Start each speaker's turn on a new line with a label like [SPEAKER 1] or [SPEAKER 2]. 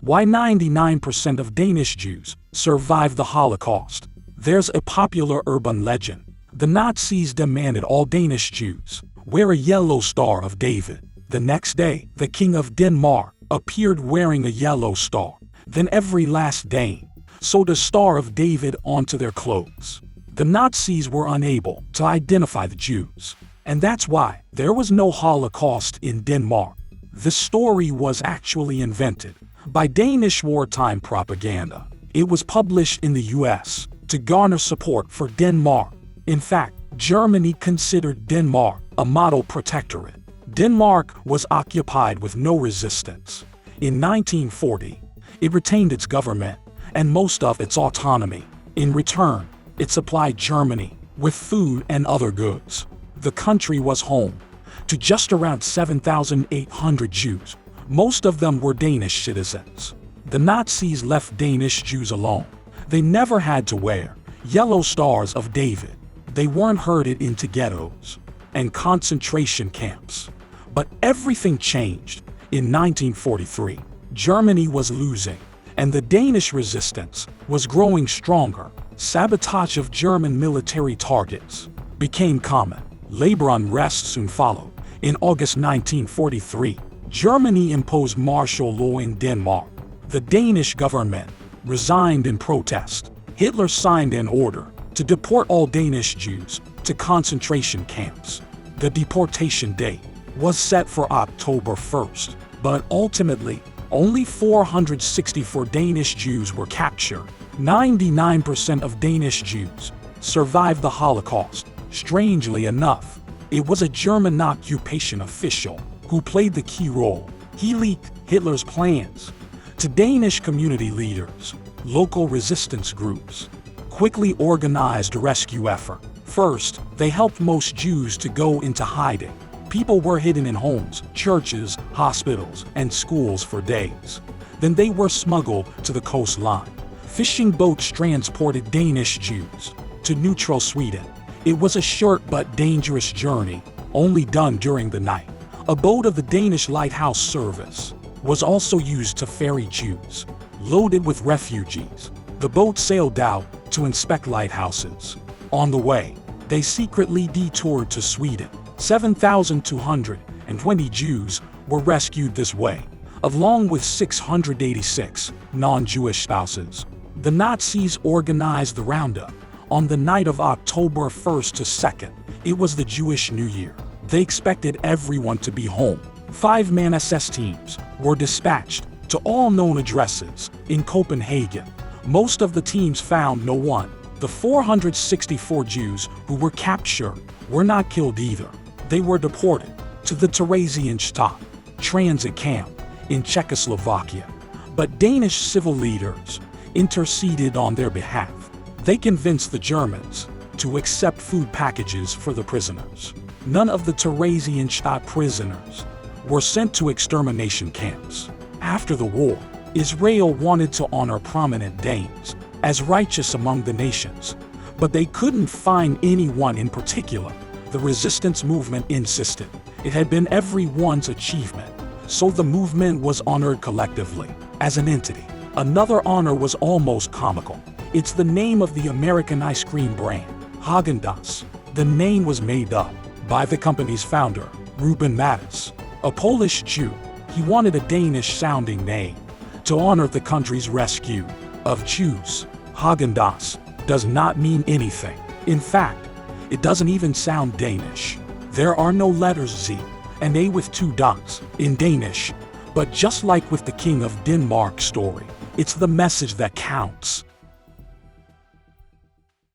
[SPEAKER 1] Why 99% of Danish Jews survived the Holocaust. There's a popular urban legend. The Nazis demanded all Danish Jews wear a yellow Star of David. The next day, the King of Denmark appeared wearing a yellow star. Then every last Dane sewed a Star of David onto their clothes. The Nazis were unable to identify the Jews, and that's why there was no Holocaust in Denmark. The story was actually invented by Danish wartime propaganda. It was published in the US to garner support for Denmark. In fact, Germany considered Denmark a model protectorate. Denmark was occupied with no resistance. In 1940, it retained its government and most of its autonomy. In return, it supplied Germany with food and other goods. The country was home to just around 7,800 Jews. Most of them were Danish citizens. The Nazis left Danish Jews alone. They never had to wear yellow Stars of David. They weren't herded into ghettos and concentration camps. But everything changed. In 1943, Germany was losing, and the Danish resistance was growing stronger. Sabotage of German military targets became common. Labor unrest soon followed. In August 1943, Germany imposed martial law in Denmark. The Danish government resigned in protest. Hitler signed an order to deport all Danish Jews to concentration camps. The deportation date was set for October 1st, but ultimately, only 464 Danish Jews were captured. 99% of Danish Jews survived the Holocaust. Strangely enough, it was a German occupation official who played the key role. He leaked Hitler's plans to Danish community leaders. Local resistance groups quickly organized a rescue effort. First, they helped most Jews to go into hiding. People were hidden in homes, churches, hospitals, and schools for days. Then they were smuggled to the coastline. Fishing boats transported Danish Jews to neutral Sweden. It was a short but dangerous journey, only done during the night. A boat of the Danish lighthouse service was also used to ferry Jews loaded with refugees. The boat sailed out to inspect lighthouses. On the way, they secretly detoured to Sweden. 7,220 Jews were rescued this way, along with 686 non-Jewish spouses. The Nazis organized the roundup on the night of October 1st to 2nd. It was the Jewish New Year. They expected everyone to be home. 5-man SS teams were dispatched to all known addresses in Copenhagen. Most of the teams found no one. The 464 Jews who were captured were not killed either. They were deported to the Theresienstadt transit camp in Czechoslovakia. But Danish civil leaders interceded on their behalf. They convinced the Germans to accept food packages for the prisoners. None of the Theresienstadt prisoners were sent to extermination camps. After the war, Israel wanted to honor prominent Danes as righteous among the nations, but they couldn't find anyone in particular. The resistance movement insisted it had been everyone's achievement, so the movement was honored collectively as an entity. Another honor was almost comical. It's the name of the American ice cream brand, Häagen-Dazs. The name was made up by the company's founder, Ruben Mattis, a Polish Jew. He wanted a Danish-sounding name to honor the country's rescue of Jews. Häagen-Dazs does not mean anything. In fact, it doesn't even sound Danish. There are no letters Z and A with 2 dots in Danish. But just like with the King of Denmark story, it's the message that counts.